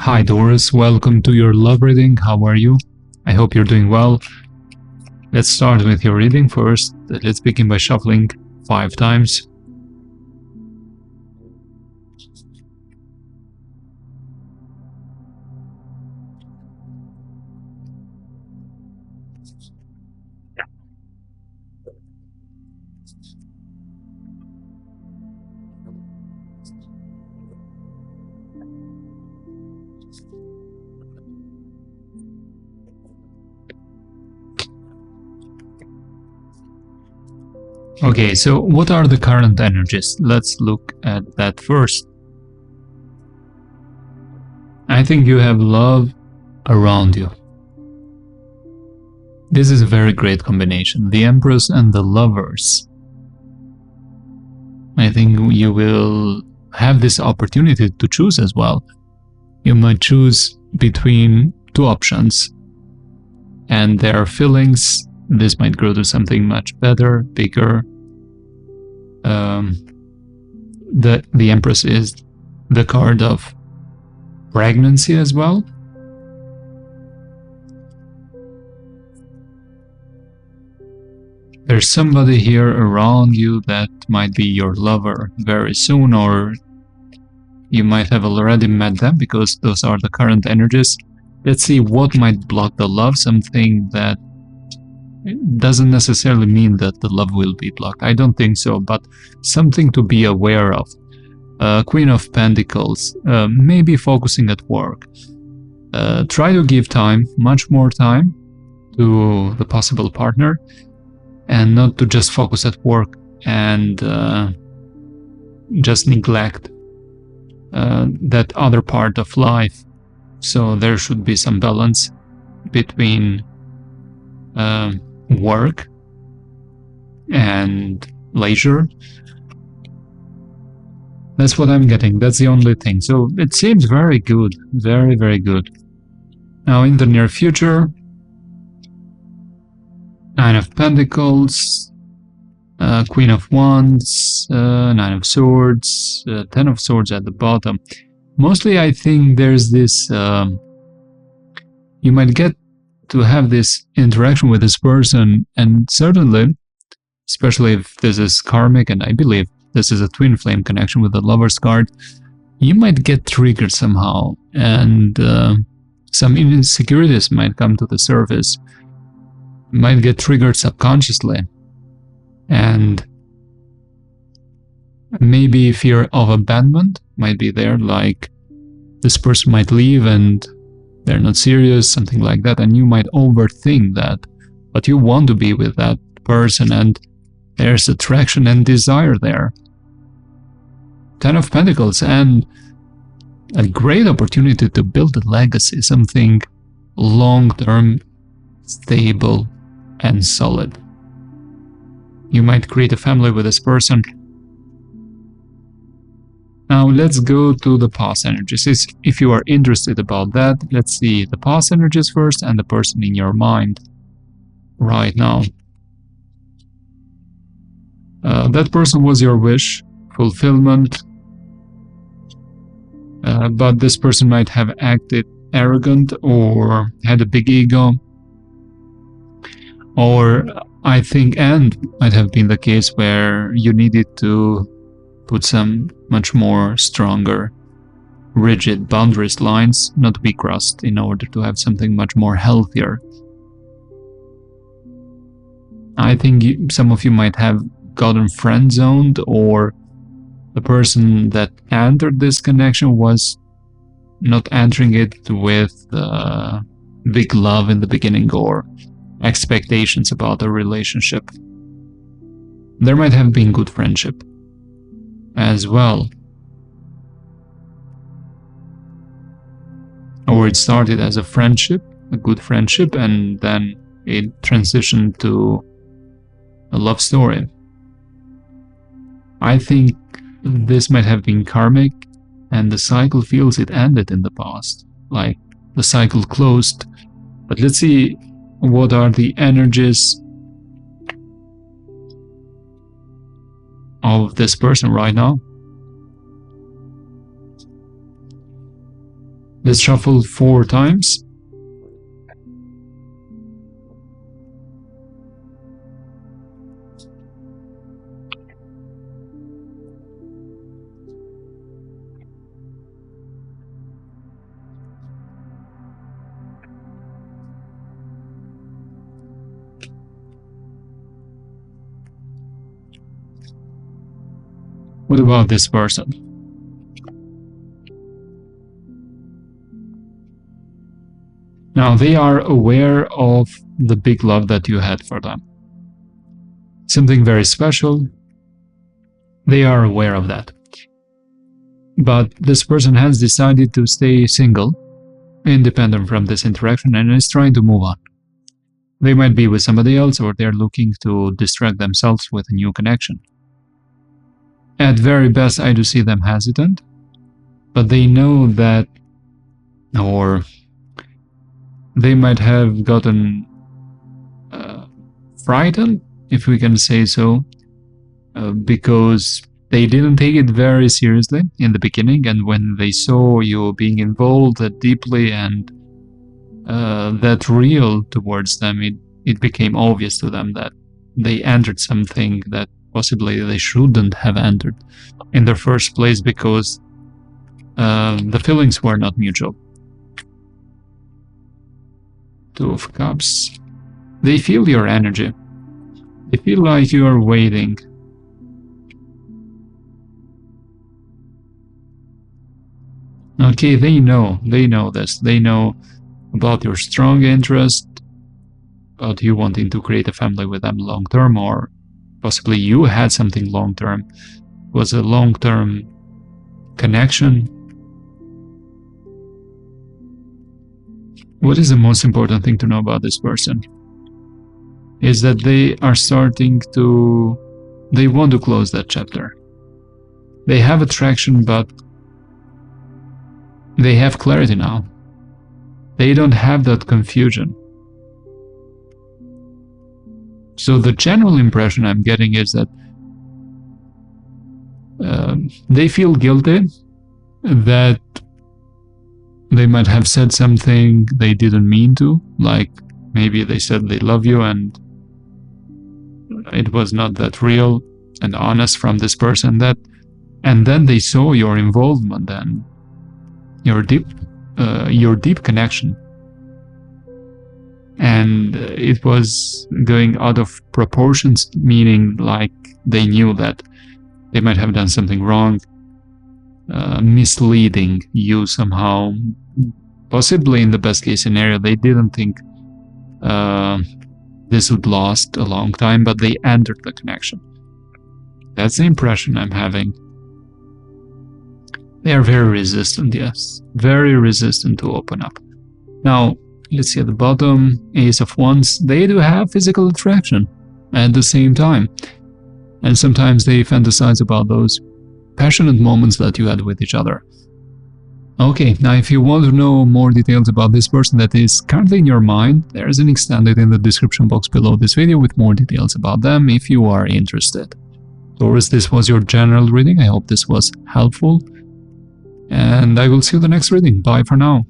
Hi Taurus, welcome to your love reading. How are you? I hope you're doing well. Let's start with your reading first. Let's begin by shuffling 5 times. Okay, so what are the current energies? Let's look at that first. I think you have love around you. This is a very great combination. The Empress and the Lovers. I think you will have this opportunity to choose as well. You might choose between 2 options, and their feelings. This might grow to something much better, bigger. The Empress is the card of pregnancy as well. There's somebody here around you that might be your lover very soon, or you might have already met them, because those are the current energies. Let's see what might block the love. Something that doesn't necessarily mean that the love will be blocked. I don't think so, but something to be aware of. Queen of Pentacles, maybe focusing at work. Try to give time, much more time, to the possible partner, and not to just focus at work and just neglect that other part of life. So there should be some balance between work and leisure. That's what I'm getting. That's the only thing. So it seems very good. Very, very good. Now in the near future, 9 of Pentacles, Queen of Wands, 9 of Swords, 10 of Swords at the bottom. Mostly I think there's this, you might get to have this interaction with this person, and certainly, especially if this is karmic, and I believe this is a twin flame connection with the Lover's card, you might get triggered somehow, and some insecurities might come to the surface, might get triggered subconsciously, and maybe fear of abandonment might be there, like this person might leave and they're not serious, something like that, and you might overthink that, but you want to be with that person, and there's attraction and desire there. 10 of Pentacles, and a great opportunity to build a legacy, something long-term, stable, and solid. You might create a family with this person. Now let's go to the past energies. If you are interested about that, let's see the past energies first and the person in your mind right now. That person was your wish, fulfillment, but this person might have acted arrogant or had a big ego, or I think might have been the case where you needed to put some much more stronger, rigid boundaries lines not to be crossed in order to have something much more healthier. I think some of you might have gotten friend-zoned, or the person that entered this connection was not entering it with big love in the beginning or expectations about a relationship. There might have been good friendship as well, or it started as a friendship, a good friendship, and then it transitioned to a love story. I think this might have been karmic, and the cycle feels it ended in the past, like the cycle closed. But let's see what are the energies of this person right now. Let's shuffle 4 times. What about this person? Now, they are aware of the big love that you had for them. Something very special. They are aware of that. But this person has decided to stay single, independent from this interaction, and is trying to move on. They might be with somebody else, or they're looking to distract themselves with a new connection. At very best, I do see them hesitant, but they know that, or they might have gotten frightened, if we can say so, because they didn't take it very seriously in the beginning, and when they saw you being involved that deeply and that real towards them, it became obvious to them that they entered something that possibly they shouldn't have entered in the first place, because the feelings were not mutual. 2 of Cups. They feel your energy. They feel like you are waiting. Okay, they know this. They know about your strong interest, about you wanting to create a family with them long term, or possibly you had something long term. It was a long term connection. What is the most important thing to know about this person? Is that they are starting to, they want to close that chapter. They have attraction, but they have clarity now. They don't have that confusion. So the general impression I'm getting is that they feel guilty that they might have said something they didn't mean to, like maybe they said they love you and it was not that real and honest from this person, that, and then they saw your involvement and your deep connection, and it was going out of proportions, meaning like they knew that they might have done something wrong, misleading you somehow. Possibly in the best case scenario, they didn't think this would last a long time, but they entered the connection. That's the impression I'm having. They are very resistant, yes, very resistant to open up. Now, let's see at the bottom, Ace of Wands. They do have physical attraction at the same time, and sometimes they fantasize about those passionate moments that you had with each other. Okay, now if you want to know more details about this person that is currently in your mind, there is an extended in the description box below this video with more details about them if you are interested. Taurus, this was your general reading. I hope this was helpful, and I will see you in the next reading. Bye for now.